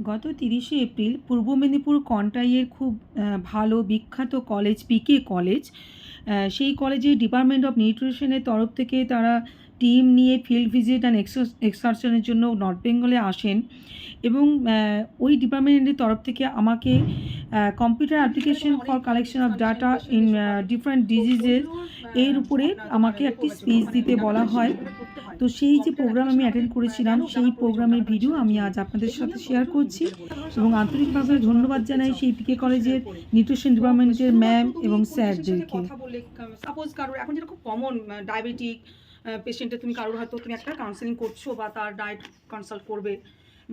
গত 30শে এপ্রিল পূর্ব মেদিনীপুর কন্টাইয়ের খুব ভালো বিখ্যাত কলেজ পিকে কলেজ, সেই কলেজে ডিপার্টমেন্ট অফ নিউট্রিশনের তরফ থেকে তারা টিম নিয়ে ফিল্ড ভিজিট অ্যান্ড এক্সকারশনের জন্য নর্থ বেঙ্গলে আসেন এবং ওই ডিপার্টমেন্টের তরফ থেকে আমাকে computer application for collection of data in different diseases এর উপরে আমাকে একটি স্পিচ দিতে বলা হয়। তো সেই যে প্রোগ্রাম আমি অ্যাটেন্ড করেছিলাম, সেই প্রোগ্রামের ভিডিও আমি আজ আপনাদের সাথে শেয়ার করছি এবং আন্তরিকভাবে ধন্যবাদ জানাই সেই পিকে কলেজের নিউট্রিশন ডিপার্টমেন্টের ম্যাম এবং স্যারদেরকে। কথা বলে সাপোজ কারোর এখন যেটা খুব কমন ডায়াবেটিক পেশেন্টে তুমি কারোর হয়তো তুমি একটা কাউন্সেলিং করছো বা তার ডায়েট কনসাল্ট করবে,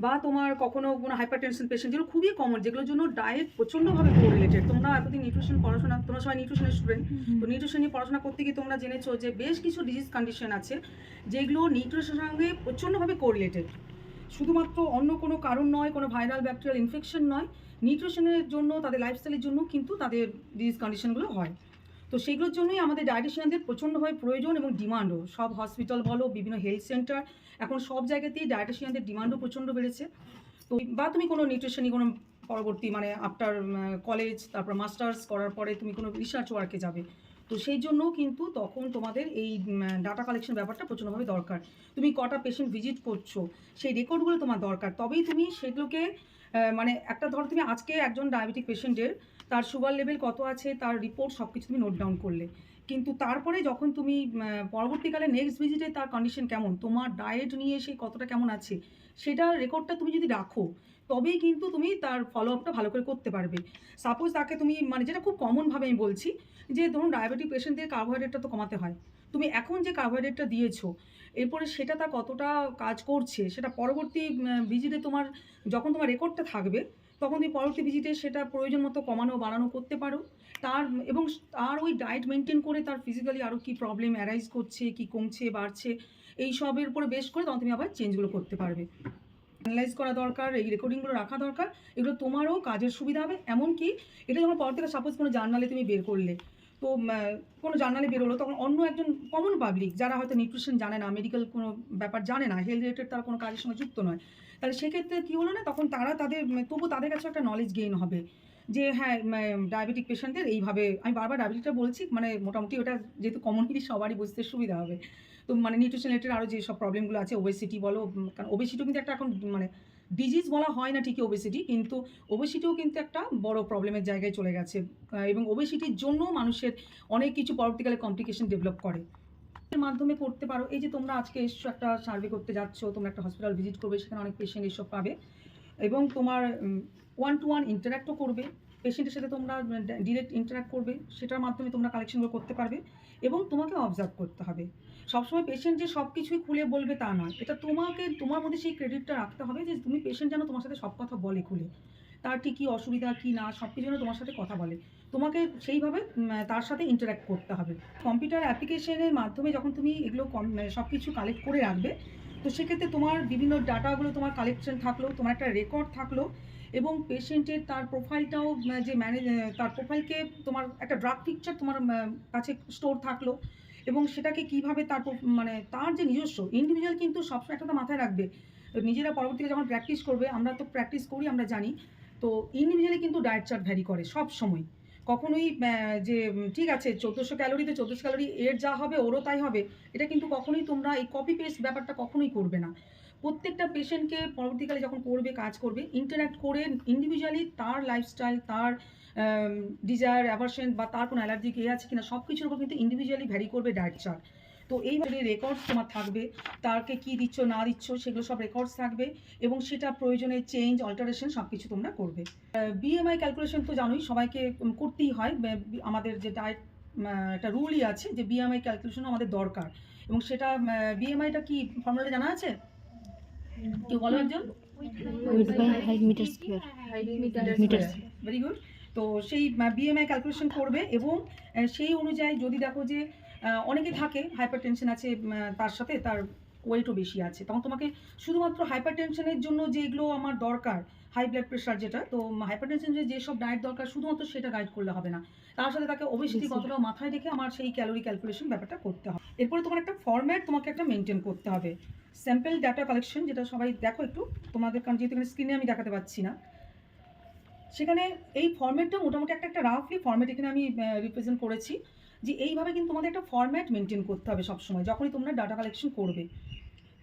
বা তোমার কখনো কোনো হাইপারটেনশন পেশেন্ট যেগুলো খুবই কমন, যেগুলোর জন্য ডায়েট প্রচণ্ডভাবে কোরিলেটেড। তোমরা এতদিন নিউট্রিশন পড়াশোনা, তোমরা সবাই নিউট্রিশনের স্টুডেন্ট, তো নিউট্রিশন নিয়ে পড়াশোনা করতে গিয়ে তোমরা জেনেছো যে বেশ কিছু ডিজিজ কন্ডিশন আছে যেগুলো নিউট্রিশনের সঙ্গে প্রচণ্ডভাবে কোরিলেটেড। শুধুমাত্র অন্য কোনো কারণ নয়, কোনো ভাইরাল ব্যাকটেরিয়াল ইনফেকশন নয়, নিউট্রিশনের জন্য তাদের লাইফস্টাইলের জন্য কিন্তু তাদের ডিজিজ কন্ডিশনগুলো হয়। তো সেগুলোর জন্যই আমাদের ডায়েটিশিয়ানদের প্রচণ্ডভাবে প্রয়োজন এবং ডিমান্ডও। সব হসপিটাল বলো, বিভিন্ন হেলথ সেন্টার, এখন সব জায়গাতেই ডায়েটিশিয়ানদের ডিমান্ডও প্রচণ্ড বেড়েছে। তো বা তুমি কোনো নিউট্রিশনই কোনো পরবর্তী মানে আফটার কলেজ, তারপর মাস্টার্স করার পরে তুমি কোনো রিসার্চ ওয়ার্কে যাবে, তো সেই জন্য কিন্তু তখন তোমাদের এই ডাটা কালেকশন ব্যাপারটা প্রচণ্ডভাবে দরকার। তুমি কটা পেশেন্ট ভিজিট করছো সেই রেকর্ডগুলো তোমার দরকার, তবেই তুমি সেগুলোকে মানে একটা ধরো তুমি আজকে একজন ডায়াবেটিক পেশেন্টের তার সুগার লেভেল কত আছে, তার রিপোর্ট সব কিছু তুমি নোট ডাউন করলে, কিন্তু তারপরে যখন তুমি পরবর্তীকালে নেক্সট ভিজিটে তার কন্ডিশন কেমন, তোমার ডায়েট নিয়ে সেই কতটা কেমন আছে, সেটা রেকর্ডটা তুমি যদি রাখো, তবেই কিন্তু তুমি তার ফলো আপটা ভালো করে করতে পারবে। সাপোজ তাকে তুমি মানে যেটা খুব কমনভাবে আমি বলছি, যে ধরুন ডায়াবেটিক পেশেন্টদের কার্বোহাইড্রেটটা তো কমাতে হয়, তুমি এখন যে কার্বোহাইড্রেটটা দিয়েছো এরপরে সেটা তার কতটা কাজ করছে সেটা পরবর্তী ভিজিটে তোমার, যখন তোমার রেকর্ডটা থাকবে তখন তুমি পরবর্তী ভিজিটে সেটা প্রয়োজন মতো কমানো বাড়ানো করতে পারো। তার এবং তার ওই ডায়েট মেনটেন করে তার ফিজিক্যালি আরও কী প্রবলেম অ্যারাইজ করছে, কী কমছে বাড়ছে, এই সবের উপরে বেশ করে তখন তুমি আবার চেঞ্জগুলো করতে পারবে। অ্যানালাইজ করা দরকার, এই রেকর্ডিংগুলো রাখা দরকার, এগুলো তোমারও কাজের সুবিধা হবে। এমনকি এটা যখন পর থেকে সাপোজ কোনো জার্নালে তুমি বের করলে, তো কোনো জার্নালে বেরোলো, তখন অন্য একজন কমন পাবলিক যারা হয়তো নিউট্রিশন জানে না, মেডিকেল কোনো ব্যাপার জানে না, হেলথ রিলেটেড তারা কোনো কাজের সঙ্গে যুক্ত নয়, তাহলে সেক্ষেত্রে কী হলো না, তখন তারা তাদের তবু তাদের কাছে একটা নলেজ গেইন হবে যে হ্যাঁ ডায়াবেটিক পেশেন্টদের এইভাবে, আমি বারবার ডায়াবেটিকটা বলছি মানে মোটামুটি ওটা যেহেতু কমনলি সবারই বুঝতে সুবিধা হবে। তো মানে নিউট্রিশন রিলেটেড আরও যেসব প্রবলেমগুলো আছে, ওবেসিটি বলো, কারণ ওবেসিটিও কিন্তু একটা এখন মানে ডিজিজ বলা হয় না ঠিকই ওবেসিটি, কিন্তু ওবেসিটিও কিন্তু একটা বড় প্রবলেমের জায়গায় চলে গেছে, এবং ওবেসিটির জন্য মানুষের অনেক কিছু পরবর্তীকালে কমপ্লিকেশন ডেভেলপ করে। এর মাধ্যমে করতে পারো, এই যে তোমরা আজকে এসছো একটা সার্ভে করতে যাচ্ছ, তোমরা একটা হসপিটাল ভিজিট করবে, সেখানে অনেক পেশেন্ট এসব পাবে এবং তোমার ওয়ান টু ওয়ান ইন্টারাক্টও করবে পেশেন্টের সাথে, তোমরা ডিরেক্ট ইন্টারাক্ট করবে, সেটার মাধ্যমে তোমরা কালেকশনগুলো করতে পারবে এবং তোমাকে অবজার্ভ করতে হবে। সবসময় পেশেন্ট যে সব কিছুই খুলে বলবে তা নয়, এটা তোমাকে তোমার মধ্যে সেই ক্রেডিটটা রাখতে হবে যে তুমি পেশেন্ট যেন তোমার সাথে সব কথা বলে খুলে, তার ঠিক কী অসুবিধা কী না সব কিছু যেন তোমার সাথে কথা বলে, তোমাকে সেইভাবে তার সাথে ইন্টারাক্ট করতে হবে। কম্পিউটার অ্যাপ্লিকেশনের মাধ্যমে যখন তুমি এগুলো সব কিছু কালেক্ট করে রাখবে, তো সেক্ষেত্রে তোমার বিভিন্ন ডাটাগুলো তোমার কালেকশন থাকলো, তোমার একটা রেকর্ড থাকলো এবং পেশেন্টের তার প্রোফাইলটাও যে ম্যানেজ, তার প্রোফাইলকে তোমার একটা ড্রাগ পিকচার তোমার কাছে স্টোর থাকলো এবং সেটাকে কীভাবে তার মানে তার যে নিজস্ব ইন্ডিভিজুয়াল, কিন্তু সবসময় একটা তো মাথায় রাখবে, নিজেরা পরবর্তীতে যখন প্র্যাকটিস করবে, আমরা তো প্র্যাকটিস করি আমরা জানি, তো ইন্ডিভিজুয়ালি কিন্তু ডায়েট চার্ট ভ্যারি করে সব সময়। কখনোই যে ঠিক আছে 1400 ক্যালোরিতে 1400 ক্যালোরি এর যা হবে ওরও তাই হবে, এটা কিন্তু কখনোই তোমরা এই কপি পেস্ট ব্যাপারটা কখনোই করবে না। প্রত্যেকটা পেশেন্টকে পরবর্তীকালে যখন করবে কাজ করবে, ইন্টারাক্ট করে ইন্ডিভিজুয়ালি তার লাইফস্টাইল, তার ডিজায়ার অ্যাভারশন বা তার কোনো অ্যালার্জিক আছে কিনা সব কিছুর উপর কিন্তু ইন্ডিভিজুয়ালি ভ্যারি করবে ডায়েট চার্ট। তো এইভাবে রেকর্ডস তোমার থাকবে, তাকে কী দিচ্ছ না দিচ্ছ সেগুলো সব রেকর্ডস থাকবে এবং সেটা প্রয়োজনে চেঞ্জ অল্টারেশন সব কিছু তোমরা করবে। বিএমআই ক্যালকুলেশন তো জানোই সবাইকে করতেই হয়, আমাদের যে ডায়েট একটা রুলই আছে যে বিএমআই ক্যালকুলেশনও আমাদের দরকার, এবং সেটা বিএমআইটা কি ফর্মুলাটা জানা আছে, কেউ বলো একজন? Very good. তো সেই বিএমআই ক্যালকুলেশন করবে এবং সেই অনুযায়ী যদি দেখো যে অনেকে থাকে হাইপার টেনশন আছে, তার সাথে তার ওয়েটও বেশি আছে, তখন তোমাকে শুধুমাত্র হাইপার টেনশনের জন্য যেগুলো আমার দরকার, হাই ব্লাড প্রেশার যেটা, তো হাইপারটেনশনের যেসব ডায়েট দরকার শুধুমাত্র সেটা গাইড করলে হবে না, তার সাথে তাকে ওবেসিটি বুঝছি। কতটা মাথায় রেখে আমার সেই ক্যালোরি ক্যালকুলেশন ব্যাপারটা করতে হবে। এরপরে তোমার একটা ফরম্যাট তোমাকে একটা মেনটেন করতে হবে, স্যাম্পল ডাটা কালেকশন, যেটা সবাই দেখো একটু তোমাদের, কারণ যেহেতু এখানে স্ক্রিনে আমি দেখাতে পাচ্ছি না, সেখানে এই ফরম্যাটটা মোটামুটি একটা রাফলি ফরম্যাট এখানে আমি রিপ্রেজেন্ট করেছি, যে এইভাবে কিন্তু তোমাদের একটা ফরম্যাট মেনটেন করতে হবে সবসময় যখনই তোমরা ডাটা কালেকশন করবে।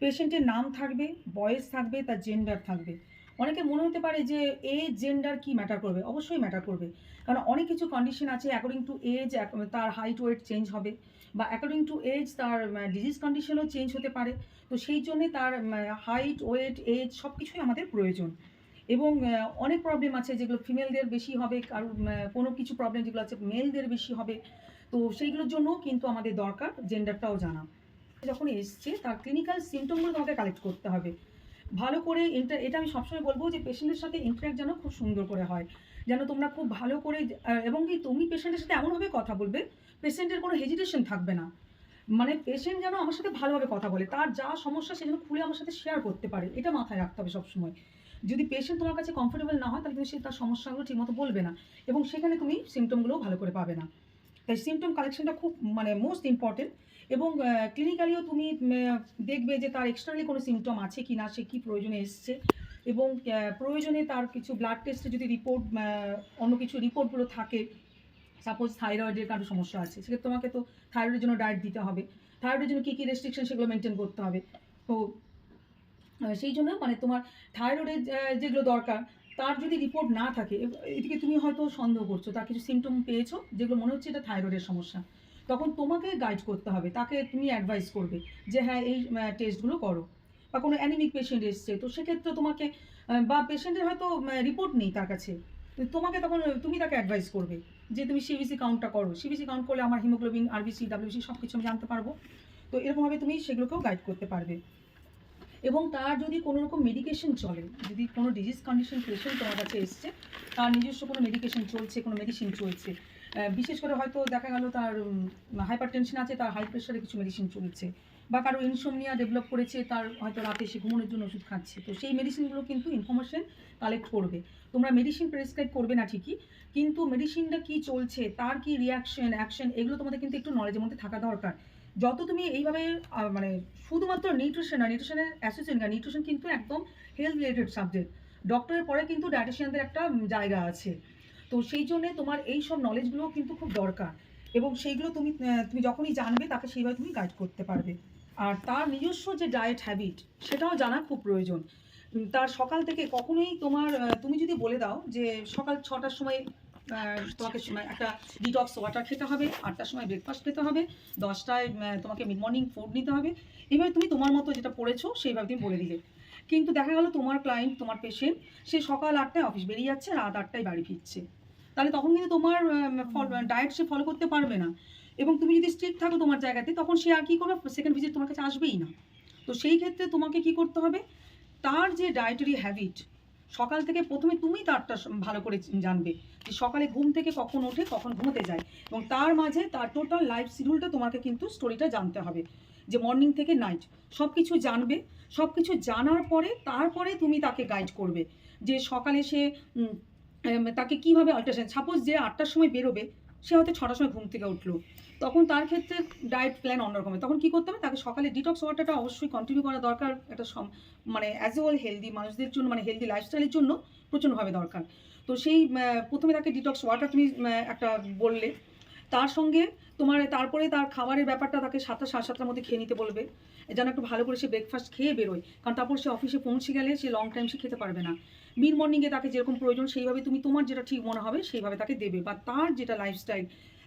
পেশেন্টের নাম থাকবে, বয়স থাকবে, তার জেন্ডার থাকবে। অনেকের মনে হতে পারে যে এজ জেন্ডার কি ম্যাটার করবে, অবশ্যই ম্যাটার করবে, কারণ অনেক কিছু কন্ডিশন আছে অ্যাকর্ডিং টু এজ তার হাইট ওয়েট চেঞ্জ হবে, বা অ্যাকর্ডিং টু এজ তার ডিজিজ কন্ডিশনও চেঞ্জ হতে পারে। তো সেই জন্যে তার হাইট ওয়েট এজ সব কিছুই আমাদের প্রয়োজন। এবং অনেক প্রবলেম আছে যেগুলো ফিমেলদের বেশি হবে, কারণ কোনো কিছু প্রবলেম যেগুলো আছে মেলদের বেশি হবে। তো সেইগুলোর জন্য কিন্তু আমাদের দরকার জেন্ডারটাও জানা। যখন এসছে তার ক্লিনিক্যাল সিমটমগুলো তোমাকে কালেক্ট করতে হবে ভালো করে। এটা আমি সবসময় বলবো যে পেশেন্টের সাথে ইন্টারাক্ট যেন খুব সুন্দর করে হয়, যেন তোমরা খুব ভালো করে এবং কি তুমি পেশেন্টের সাথে এমনভাবে কথা বলবে পেশেন্টের কোনো হেজিটেশন থাকবে না, মানে পেশেন্ট যেন আমার সাথে ভালোভাবে কথা বলে, তার যা সমস্যা সে যেন খুলে আমার সাথে শেয়ার করতে পারে, এটা মাথায় রাখতে হবে সবসময়। যদি পেশেন্ট তোমার কাছে কমফোর্টেবল না হয় তাহলে কিন্তু সে তার সমস্যাগুলো ঠিকমতো বলবে না, এবং সেখানে তুমি সিমটমগুলোও ভালো করে পাবে না। তাই সিমটম কালেকশনটা খুব মানে মোস্ট ইম্পর্টেন্ট। এবং ক্লিনিক্যালিও তুমি দেখবে যে তার এক্সটার্নালি কোনো সিমটম আছে কি না, সে কী প্রয়োজনে এসছে, এবং প্রয়োজনে তার কিছু ব্লাড টেস্টে যদি রিপোর্ট অন্য কিছু রিপোর্টগুলো থাকে, সাপোজ থাইরয়েডের কারো সমস্যা আছে, সেক্ষেত্রে তোমাকে তো থাইরয়েডের জন্য ডায়েট দিতে হবে, থাইরয়েডের জন্য কী কী রেস্ট্রিকশন সেগুলো মেনটেন করতে হবে। তো সেই জন্য মানে তোমার থাইরয়েডের যেগুলো দরকার তার যদি রিপোর্ট না থাকে, এদিকে তুমি হয়তো সন্দেহ করছো, তার কিছু সিমটম পেয়েছো যেগুলো মনে হচ্ছে এটা থাইরয়েডের সমস্যা, তখন তোমাকে গাইড করতে হবে, তাকে তুমি অ্যাডভাইস করবে যে হ্যাঁ এই টেস্টগুলো করো। বা কোনো অ্যানিমিক পেশেন্ট এসছে, তো সেক্ষেত্রে তোমাকে বা পেশেন্টের হয়তো রিপোর্ট নেই তার কাছে, তো তোমাকে তখন তুমি তাকে অ্যাডভাইস করবে যে তুমি সিবিসি কাউন্টটা করো, সিবিসি কাউন্ট করলে আমার হিমোগ্লোবিন আরবিসি ডাব্লিউসি সব কিছু আমি জানতে পারবো। তো এরকমভাবে তুমি সেগুলোকেও গাইড করতে পারবে। এবং তার যদি কোনো রকম মেডিকেশন চলে, যদি কোনো ডিজিজ কন্ডিশন পেশেন্ট তোমার কাছে এসছে, তার নিজস্ব কোনো মেডিকেশন চলছে, কোনো মেডিসিন চলছে, বিশেষ করে হয়তো দেখা গেল তার হাইপার টেনশন আছে, তার হাই প্রেশারে কিছু মেডিসিন চলছে, বা কারো ইনসোমনিয়া ডেভেলপ করেছে, তার হয়তো রাতে সে ঘুমানোর জন্য ওষুধ খাচ্ছে, তো সেই মেডিসিনগুলো কিন্তু ইনফরমেশন কালেক্ট করবে। তোমরা মেডিসিন প্রেসক্রাইব করবে না ঠিকই, কিন্তু মেডিসিনটা কী চলছে, তার কি রিয়াকশন অ্যাকশন, এগুলো তোমাদের কিন্তু একটু নলেজের মধ্যে থাকা দরকার। যত তুমি এইভাবে মানে শুধুমাত্র নিউট্রিশন না, নিউট্রিশনের অ্যাসোসিয়েশন না, নিউট্রিশন কিন্তু একদম হেলথ রিলেটেড সাবজেক্ট, ডক্টরের পরে কিন্তু ডায়েটিশিয়ানদের একটা জায়গা আছে। তো সেই জন্যে তোমার এই সব নলেজগুলো কিন্তু খুব দরকার, এবং সেইগুলো তুমি যখনই জানবে তাকে সেইভাবে তুমি গাইড করতে পারবে। আর তার নিজস্ব যে ডায়েট হ্যাবিট সেটাও জানা খুব প্রয়োজন। তার সকাল থেকে কখনোই তোমার তুমি যদি বলে দাও যে সকাল 6টার সময় তোমাকে একটা ডিটক্স ওয়াটার খেতে হবে, 8টার সময় ব্রেকফাস্ট খেতে হবে, 10টায় তোমাকে মিড মর্নিং ফুড নিতে হবে, এইভাবে তুমি তোমার মতো যেটা পড়েছো সেইভাবে তুমি বলে দিলে, কিন্তু দেখা গেল তোমার ক্লায়েন্ট, তোমার পেশেন্ট, সে সকাল 8টায় অফিস বেরিয়ে যাচ্ছে, রাত 8টায় বাড়ি ফিরছে, তাহলে তখন কিন্তু তোমার ডায়েট সে ফলো করতে পারবে না। এবং তুমি যদি স্ট্রিক্ট থাকো তোমার জায়গাতে, তখন সে আর কি করবে, সেকেন্ড ভিজিট তোমার কাছে আসবেই না। তো সেই ক্ষেত্রে তোমাকে কি করতে হবে, তার যে ডায়েটারি হ্যাবিট, সকাল থেকে প্রথমে তুমি তারটা ভালো করে জানবে, যে সকালে ঘুম থেকে কখন ওঠে, কখন ঘুমোতে যায়, এবং তার মাঝে তার টোটাল লাইফ শিডিউলটা তোমাকে কিন্তু স্টোরিটা জানতে হবে, যে মর্নিং থেকে নাইট সব কিছু জানবে। সব কিছু জানার পরে তারপরে তুমি তাকে গাইড করবে, যে সকালে সে তাকে কীভাবে অল্টারেশন, সাপোজ যে 8টার সময় বেরোবে, সে হয়তো 6টার সময় ঘুম থেকে উঠলো, তখন তার ক্ষেত্রে ডায়েট প্ল্যান অন্যরকম, তখন কী করতে হবে, তাকে সকালে ডিটক্স ওয়াটারটা অবশ্যই কন্টিনিউ করা দরকার, একটা মানে অ্যাজ এ হোল হেলদি মানুষদের জন্য, মানে হেলদি লাইফস্টাইলের জন্য প্রচণ্ডভাবে দরকার। তো সেই প্রথমে তাকে ডিটক্স ওয়াটার তুমি একটা বললে, তার সঙ্গে তোমার তারপরে তার খাবারের ব্যাপারটা তাকে 7টা 7:30টার মধ্যে খেয়ে নিতে বলবে, যেন একটু ভালো করে সে ব্রেকফাস্ট খেয়ে বেরোয়, কারণ তারপর সে অফিসে পৌঁছে গেলে সে লং টাইম সে খেতে পারবে না। মিড মর্নিংয়ে তাকে যেরকম প্রয়োজন সেইভাবে তুমি তোমার যেটা ঠিক মনে হবে সেইভাবে তাকে দেবে, বা তার যেটা লাইফস্টাইল,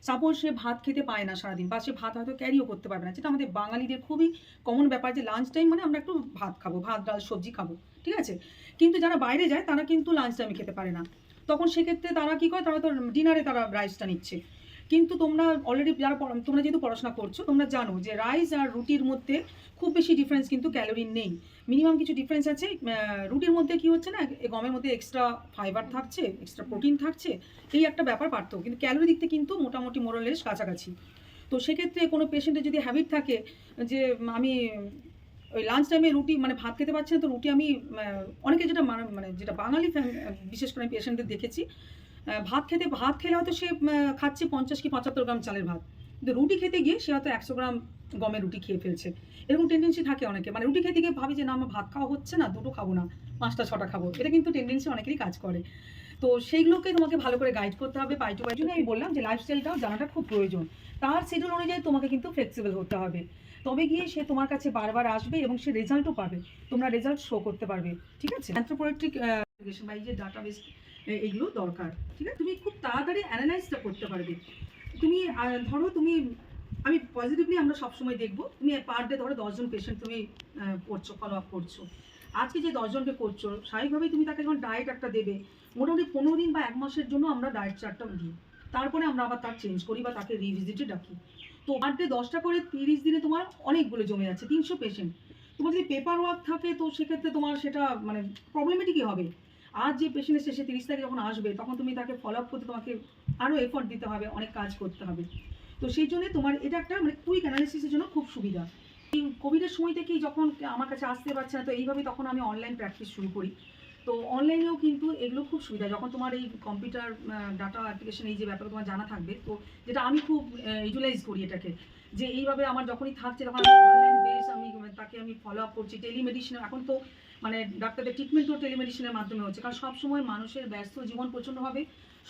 সাপোজ সে ভাত খেতে পায় না সারাদিন, বা সে ভাত হয়তো ক্যারিও করতে পারবে না, যেটা আমাদের বাঙালিদের খুবই কমন ব্যাপার, যে লাঞ্চ টাইম মানে আমরা একটু ভাত খাবো, ভাত ডাল সবজি খাবো, ঠিক আছে, কিন্তু যারা বাইরে যায় তারা কিন্তু লাঞ্চ টাইমে খেতে পারে না, তখন সেক্ষেত্রে তারা কী করে, তারা তো ডিনারে তারা রাইসটা নিচ্ছে। কিন্তু তোমরা অলরেডি যারা তোমরা যেহেতু পড়াশোনা করছো, তোমরা জানো যে রাইস আর রুটির মধ্যে খুব বেশি ডিফারেন্স কিন্তু ক্যালোরি নেই, মিনিমাম কিছু ডিফারেন্স আছে। রুটির মধ্যে কি হচ্ছে না, গমের মধ্যে এক্সট্রা ফাইবার থাকছে, এক্সট্রা প্রোটিন থাকছে, এই একটা ব্যাপার পারতো, কিন্তু ক্যালোরি দিক থেকে কিন্তু মোটামুটি মোরালেস কাছাকাছি। তো সেক্ষেত্রে কোনো পেশেন্টের যদি হ্যাবিট থাকে যে আমি ওই লাঞ্চ টাইমে রুটি মানে ভাত খেতে পারছে না, তো রুটি আমি অনেকে যেটা মানে যেটা বাঙালি বিশেষ করে আমি পেশেন্টদের দেখেছি, ভাত খেলে হয়তো সে খাচ্ছে 50 কি 75 গ্রাম চালের ভাত, কিন্তু রুটি খেতে গিয়ে সে হয়তো 100 গ্রাম গমের রুটি খেয়ে ফেলছে। এরকম টেন্ডেন্সি থাকে অনেকে, মানে রুটি খেতে গিয়ে ভাবে যে না আমার ভাত খাওয়া হচ্ছে না, দুটো খাবো না, 5টা 6টা খাবো। এটা কিন্তু টেন্ডেন্সি অনেকেরই কাজ করে। তো সেইগুলোকে তোমাকে ভালো করে গাইড করতে হবে পাই টু পাই। জন্য আমি বললাম যে লাইফস্টাইলটাও জানাটা খুব প্রয়োজন। তার শিডিউল অনুযায়ী তোমাকে কিন্তু ফ্লেক্সিবল হতে হবে, তবে গিয়ে সে তোমার কাছে বারবার আসবে এবং সে রেজাল্টও পাবে, তোমরা রেজাল্ট শো করতে পারবে। ঠিক আছে, অ্যানথ্রোপোমেট্রিক বা এই যে ডাটাবেস এগুলো দরকার। ঠিক আছে, তুমি খুব তাড়াতাড়ি অ্যানালাইজটা করতে পারবে। তুমি ধরো আমি পজিটিভলি আমরা সবসময় দেখবো, তুমি পার ডে ধরো 10 জন পেশেন্ট তুমি করছো, ফলো আপ করছো। আজকে যে 10 জনকে করছো, স্বাভাবিকভাবেই তুমি তাকে যখন ডায়েট একটা দেবে, মোটামুটি 15 দিন বা 1 মাসের জন্য আমরা ডায়েট চার্টটা দিই, তারপরে আমরা আবার তার চেঞ্জ করি বা তাকে রিভিজিটে ডাকি। তো পার ডে 10টা করে 30 দিনে তোমার অনেকগুলো জমে যাচ্ছে, 300 পেশেন্ট। তোমার যদি পেপার ওয়ার্ক থাকে তো সেক্ষেত্রে তোমার সেটা মানে প্রবলেমেটিকই হবে। আজ যে পেশেন্ট এসে সে 30 তারিখ যখন আসবে, তখন তুমি তাকে ফলো আপ করতে তোমাকে আরও এফোর্ট দিতে হবে, অনেক কাজ করতে হবে। তো সেই জন্যে তোমার এটা একটা মানে কুইক অ্যানালিসিসের জন্য খুব সুবিধা। এই কোভিডের সময় থেকেই যখন আমার কাছে আসতে পারছে না, তো এইভাবে তখন আমি অনলাইন প্র্যাকটিস শুরু করি। তো অনলাইনেও কিন্তু এগুলো খুব সুবিধা, যখন তোমার এই কম্পিউটার ডাটা অ্যাপ্লিকেশন এই যে ব্যাপারে তোমার জানা থাকবে। তো যেটা আমি খুব ইউটিলাইজ করি এটাকে, যে এইভাবে আমার যখনই থাকছে তখন আমি অনলাইন বেস আমি তাকে আমি ফলো আপ করছি। টেলিমেডিসিন এখন তো মানে ডাক্তারদের ট্রিটমেন্টও টেলিমেডিসিনের মাধ্যমে হচ্ছে, কারণ সবসময় মানুষের ব্যস্ত জীবন প্রচণ্ডভাবে,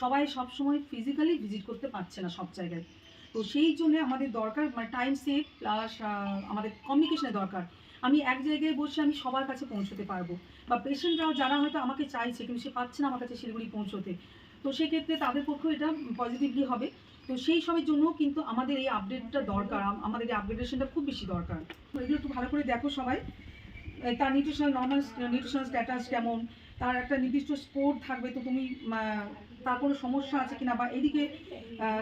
সবাই সবসময় ফিজিক্যালি ভিজিট করতে পারছে না সব জায়গায়। তো সেই জন্য আমাদের দরকার মানে টাইম সেভ প্লাস আমাদের কমিউনিকেশনের দরকার। আমি এক জায়গায় বসে আমি সবার কাছে পৌঁছতে পারবো, বা পেশেন্টরাও যারা হয়তো আমাকে চাইছে কিন্তু সে পাচ্ছে না আমার কাছে শিলিগুড়ি পৌঁছতে, তো সেক্ষেত্রে তাদের পক্ষেও এটা পজিটিভলি হবে। তো সেই সবের জন্য কিন্তু আমাদের এই আপডেটটা দরকার, আমাদের এই আপগ্রেডেশনটা খুব বেশি দরকার। তো এগুলো একটু ভালো করে দেখো সবাই, তার নিউট্রিশনাল স্ট্যাটাস কেমন, তার একটা নির্দিষ্ট স্কোর থাকবে। তো তুমি তার কোনো সমস্যা আছে কিনা, বা এদিকে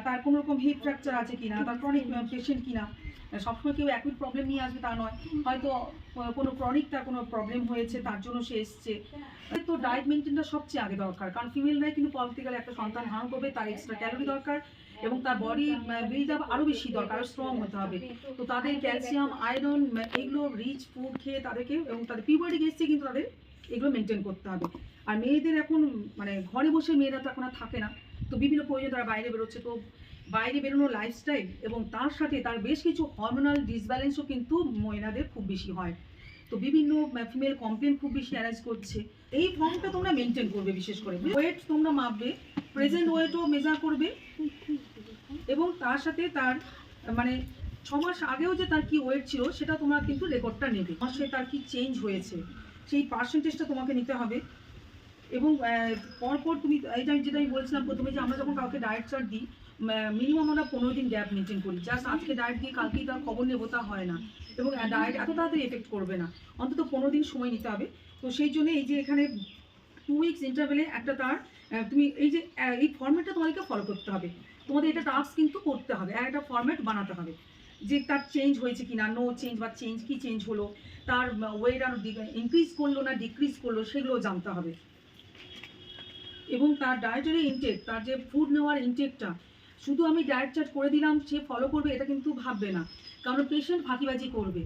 তার কোনো রকম হিপ ফ্র্যাকচার আছে কিনা, তার ক্রনিক পেশেন্ট কিনা। সবসময় কেউ অ্যাকুইট প্রবলেম নিয়ে আসবে তা নয়, হয়তো কোনো ক্রনিক তার কোনো প্রবলেম হয়েছে তার জন্য সে এসছে। তো ডায়েট মেনটেনটা সবচেয়ে আগে দরকার, কারণ ফিমেলরাই কিন্তু পরবর্তীকালে একটা সন্তান ধারণ করবে, তার এক্সট্রা ক্যালোরি দরকার এবং তার বডি বিল্ড আপ আরও বেশি দরকার, আরও স্ট্রং হতে হবে। তো তাদের ক্যালসিয়াম, আয়রন এগুলো রিচ ফুড খেয়ে তাদেরকে, এবং তাদের পিউবার্টি এসছে কিন্তু তাদের এগুলো মেনটেন করতে হবে। আর মেয়েদের এখন মানে ঘরে বসে মেয়েরা তো এখন আর থাকে না, তো বিভিন্ন প্রয়োজন তারা বাইরে বেরোচ্ছে। তো বাইরে বেরোনোর লাইফস্টাইল এবং তার সাথে তার বেশ কিছু হরমোনাল ডিসব্যালেন্সও কিন্তু মহিলাদের খুব বেশি হয়। তো বিভিন্ন ফিমেল কমপ্লেন খুব বেশি অ্যারাইজ করছে। এই ফর্মটা তোমরা মেনটেন করবে, বিশেষ করে ওয়েট তোমরা মাপবে, প্রেজেন্ট ওয়েটও মেজার করবে, এবং তার সাথে তার মানে 6 মাস আগেও যে তার কি ওয়েট ছিল সেটা তোমরা কিন্তু রেকর্ডটা নেবে, মাসে তার কি চেঞ্জ হয়েছে সেই পার্সেন্টেজটা তোমাকে নিতে হবে। এবং পরপর তুমি যেটা আমি বলছিলাম প্রথমে, যে আমরা যখন কাউকে ডায়েট চার্ট দিই মিনিমাম আমরা 15 দিন গ্যাপ মেনটেন করি। জাস্ট আজকে ডায়েট দিয়ে কালকেই তার খবর নেবো তা হয় না, এবং ডায়েট এত তাড়াতাড়ি এফেক্ট করবে না, অন্তত 15 দিন সময় নিতে হবে। তো সেই জন্য এই যে এখানে 2 উইকস ইন্টারভেলে একটা তার তুমি এই যে এই ফর্মেটটা তোমাদেরকে ফলো করতে হবে। তোমাদের এটা টাস্ক কিন্তু করতে হবে, আর একটা ফর্মেট বানাতে হবে যে তার চেঞ্জ হয়েছে কিনা, নো চেঞ্জ বা চেঞ্জ কি চেঞ্জ হলো, তার ওয়েট আর ইনক্রিজ করলো না ডিক্রিজ করলো সেগুলো জানতে হবে। এবং তার ডায়েটারি ইনটেক, তার যে ফুড নেওয়ার ইনটেকটা, শুধু আমি ডায়েট চার্ট করে দিলাম সে ফলো করবে এটা কিন্তু ভাববে না, কারণ পেশেন্ট ফাঁকিবাজি করবে।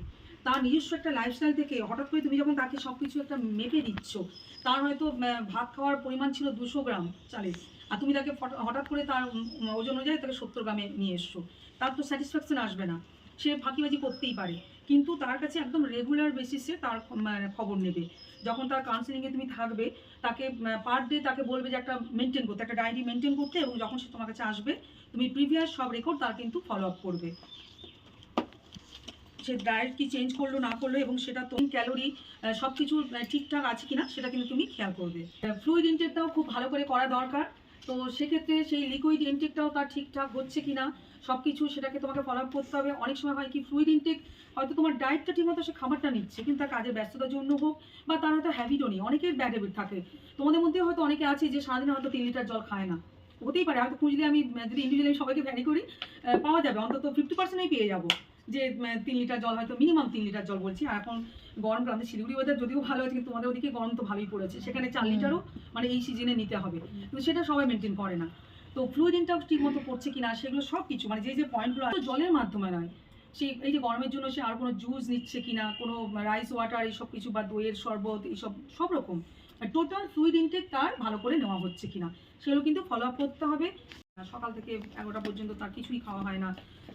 তার নিজস্ব একটা লাইফস্টাইল থেকে হঠাৎ করে তুমি যখন তাকে সব কিছু একটা মেপে দিচ্ছ, তার হয়তো ভাত খাওয়ার পরিমাণ ছিল 200 গ্রাম চালের, আর তুমি তাকে হঠাৎ করে তার ওজন অনুযায়ী তাকে 70 গ্রামে নিয়ে এসছো, তার তো স্যাটিসফ্যাকশন আসবে না, সে ফাঁকিবাজি করতেই পারে। কিন্তু তার কাছে একদম রেগুলার বেসিসে তার খবর নেবে। যখন তার কাউন্সেলিংয়ে তুমি থাকবে, তাকে পার ডে তাকে বলবে যে একটা মেনটেন করতে, একটা ডায়েরি মেনটেন করতে, এবং যখন সে তোমার কাছে আসবে তুমি প্রিভিয়াস সব রেকর্ড তার কিন্তু ফলো আপ করবে, সে ডায়েট কি চেঞ্জ করলো না করলো, এবং সেটা তো ক্যালোরি সব কিছু ঠিকঠাক আছে কিনা সেটা কিন্তু তুমি খেয়াল করবে। ফ্লুইড ইনটেকটাও খুব ভালো করে করা দরকার। তো সেক্ষেত্রে সেই লিকুইড ইনটেকটাও তার ঠিকঠাক হচ্ছে কিনা সব কিছু সেটাকে তোমাকে ফলো আপ করতে হবে। অনেক সময় হয় কি, ফ্লুইড ইনটেক হয়তো তোমার ডায়েটটা ঠিকমতো সে খাবারটা নিচ্ছে, কিন্তু তার কাজের ব্যস্ততার জন্য হোক বা তার হয়তো হ্যাবিটও নেই, অনেকের ব্যাড হ্যাবিট থাকে। তোমাদের মধ্যে হয়তো অনেকে আছে যে সারাদিনে হয়তো 3 লিটার জল খায় না, হতেই পারে, হয়তো খুঁজলে আমি যদি ইন্ডিভিজুয়ালি সবাইকে ভ্যারি করি পাওয়া যাবে, অন্তত 50%ই পেয়ে যাবো যে 3 লিটার জল, হয়তো মিনিমাম 3 লিটার জল বলছি। আর এখন গরম, আমাদের শিলিগুড়ি ওয়েদার যদিও ভালো আছে, কিন্তু তোমাদের ওদিকে গরম তো ভালোই পড়েছে, সেখানে 4 লিটারও মানে এই সিজনে নিতে হবে, কিন্তু সেটা সবাই মেনটেন করে না। তো ফ্লুইড ইনটেক ঠিক মতো পড়ছে কিনা সেগুলো সব কিছু মানে যে পয়েন্টগুলো জলের মাধ্যমে নয়, সেই এই যে গরমের জন্য সে আর কোনো জুস নিচ্ছে কিনা, কোনো রাইস ওয়াটার এইসব কিছু বা দইয়ের শরবত এইসব সব রকম টোটাল ফ্লুইড ইনটেক তার ভালো করে নেওয়া হচ্ছে কিনা সেগুলো কিন্তু ফলো আপ করতে হবে। সকাল থেকে 11টা পর্যন্ত তার কিছুই খাওয়া হয় না,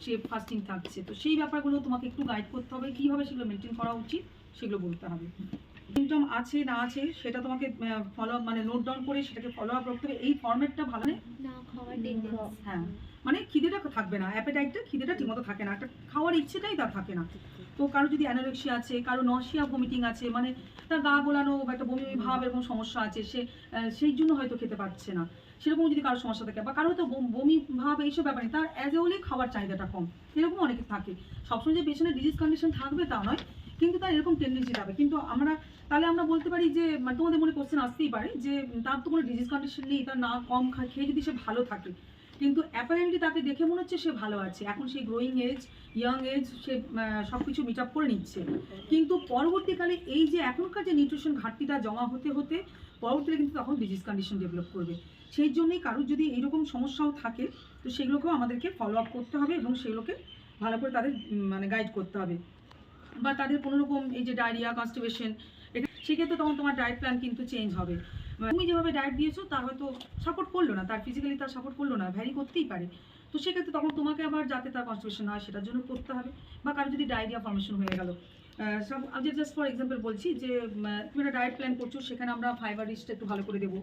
সে ফাস্টিং থাকছে, তো সেই ব্যাপারগুলো তোমাকে একটু গাইড করতে হবে, কীভাবে সেগুলো মেনটেন করা উচিত সেগুলো বলতে হবে। সিমটম আছে না আছে সেটা তোমাকে ফলো মানে নোট ডাউন করে সেটাকে ফলো আপ রাখতে হবে। এই ফরম্যাটটা ভালো না খাওয়ার টেন্ডেন্সি। হ্যাঁ, মানে খিদেটা থাকবে না, অ্যাপেটাইটটা খিদেটা ঠিকমতো থাকে না, একটা খাওয়ার ইচ্ছেটাই তার থাকে না। তো কারো যদি অ্যানোরেক্সিয়া আছে, কারো নসিয়া ভমিটিং আছে, মানে তার গা গোলানো বা একটা বমি ভাব এরকম সমস্যা আছে, সে সেই জন্য হয়তো খেতে পারছে না, সেরকম যদি কারো সমস্যা থাকে, বা কারো তো বমি ভাব এইসব ব্যাপারে তার অ্যাজ এ হোলি খাবার চাহিদাটা কম, এরকম অনেকে থাকে। সবসময় যে পেশেন্টের ডিজিজ কন্ডিশন থাকবে তা নয়, কিন্তু তার এরকম টেন্ডেন্সি থাকবে। কিন্তু তাহলে আমরা বলতে পারি যে মানে তোমাদের মনে কোশ্চেন আসতেই পারে যে তার তো কোনো ডিজিজ কন্ডিশন নেই, তার না কম খেয়ে যদি সে ভালো থাকে, কিন্তু অ্যাপারেন্টলি তাকে দেখে মনে হচ্ছে সে ভালো আছে, এখন সেই গ্রোয়িং এজ, ইয়াং এজ, সে সব কিছু মিট আপ করে নিচ্ছে। কিন্তু পরবর্তীকালে এই যে এখনকার যে নিউট্রিশন ঘাটতিটা জমা হতে হতে পরবর্তীকালে কিন্তু তখন ডিজিজ কন্ডিশন ডেভেলপ করবে। সেই জন্যই কারোর যদি এইরকম সমস্যাও থাকে তো সেগুলোকেও আমাদেরকে ফলো আপ করতে হবে এবং সেগুলোকে ভালো করে তাদের মানে গাইড করতে হবে। বা তাদের কোনো রকম এই যে ডায়রিয়া, কনস্টিপেশন, সেক্ষেত্রে তখন তোমার ডায়েট প্ল্যান কিন্তু চেঞ্জ হবে। তুমি যেভাবে ডায়েট দিয়েছো তার হয়তো সাপোর্ট করলো না, তার ফিজিক্যালি তার সাপোর্ট করলো না, ভ্যারি করতেই পারে। তো সেক্ষেত্রে তখন তোমাকে আবার যাতে তার কনস্টিপেশন হয় সেটার জন্য করতে হবে। বা কারো যদি ডায়রিয়া ফর্মেশন হয়ে গেল, সব আমি জাস্ট ফর এক্সাম্পল বলছি যে তুমি একটা ডায়েট প্ল্যান করছো, সেখানে আমরা ফাইবার রিচটা একটু ভালো করে দেবো।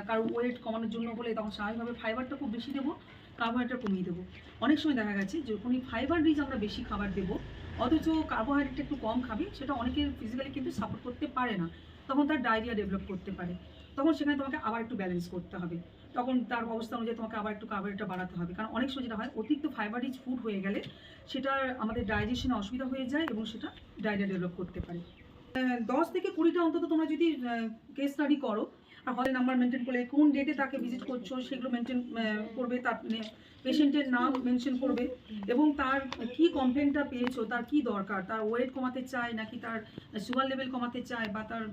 কারো ওয়েট কমানোর জন্য হলে তখন স্বাভাবিকভাবে ফাইবারটা খুব বেশি দেবো, কার্বোহাইড্রেট কমিয়ে দেবো। অনেক সময় দেখা গেছে যখন ফাইবার রিচ আমরা বেশি খাবার দেবো অথচ কার্বোহাইড্রেট একটু কম খাবে, সেটা অনেকের ফিজিক্যালি কিন্তু সাপোর্ট করতে পারে না, তখন তার ডায়রিয়া ডেভেলপ করতে পারে। তখন সেখানে তোমাকে আবার একটু ব্যালেন্স করতে হবে, তখন তার অবস্থা অনুযায়ী তোমাকে আবার একটু কার্বোহাইড্রেটটা বাড়াতে হবে। কারণ অনেক সময় যেটা হয় অতিরিক্ত ফাইবার রিচ ফুড হয়ে গেলে সেটার আমাদের ডাইজেশনে অসুবিধা হয়ে যায় এবং সেটা ডায়রিয়া ডেভেলপ করতে পারে। 10 থেকে 20টা অন্তত তোমরা যদি কেস স্টাডি করো আর হলে নাম্বার মেনটেন করলে কোন ডেটে তাকে ভিজিট করছো সেগুলো মেনটেন করবে, তার পেশেন্টের নাম মেনশন করবে এবং তার কি কমপ্লেনটা পেয়েছো, তার কি দরকার, তার ওয়েট কমাতে চায় নাকি তার সুগার লেভেল কমাতে চায় বা তার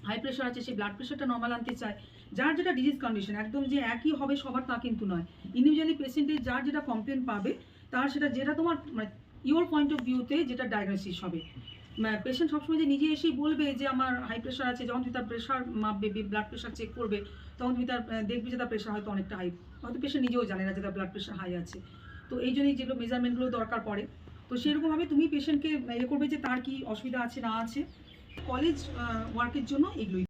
হাই প্রেশার আছে সেই ব্লাড প্রেশারটা নর্মাল আনতে চায়। যার যেটা ডিজিজ কন্ডিশন একদম যে একই হবে সবার তা কিন্তু নয়, ইন্ডিভিজুয়ালি পেশেন্টের যার যেটা কমপ্লেন পাবে তার সেটা যেটা তোমার মানে ইওর পয়েন্ট অফ ভিউতে যেটা ডায়াগনোসিস হবে। পেশেন্ট সবসময় যে নিজে এসেই বলবে যে আমার হাই প্রেশার আছে, যখন তুমি তার প্রেশার মাপবে, ব্লাড প্রেশার চেক করবে, তখন তুমি তার দেখবে যে তার প্রেশার হয়তো অনেকটা হাই, হয়তো পেশেন্ট নিজেও জানে না যে তার ব্লাড প্রেশার হাই আছে। তো এই জন্যই যেগুলো মেজারমেন্টগুলো দরকার পড়ে। তো সেরকমভাবে তুমি পেশেন্টকে করবে যে তার কি অসুবিধা আছে না আছে। কলেজ ওয়ার্কের জন্য এগুলোই।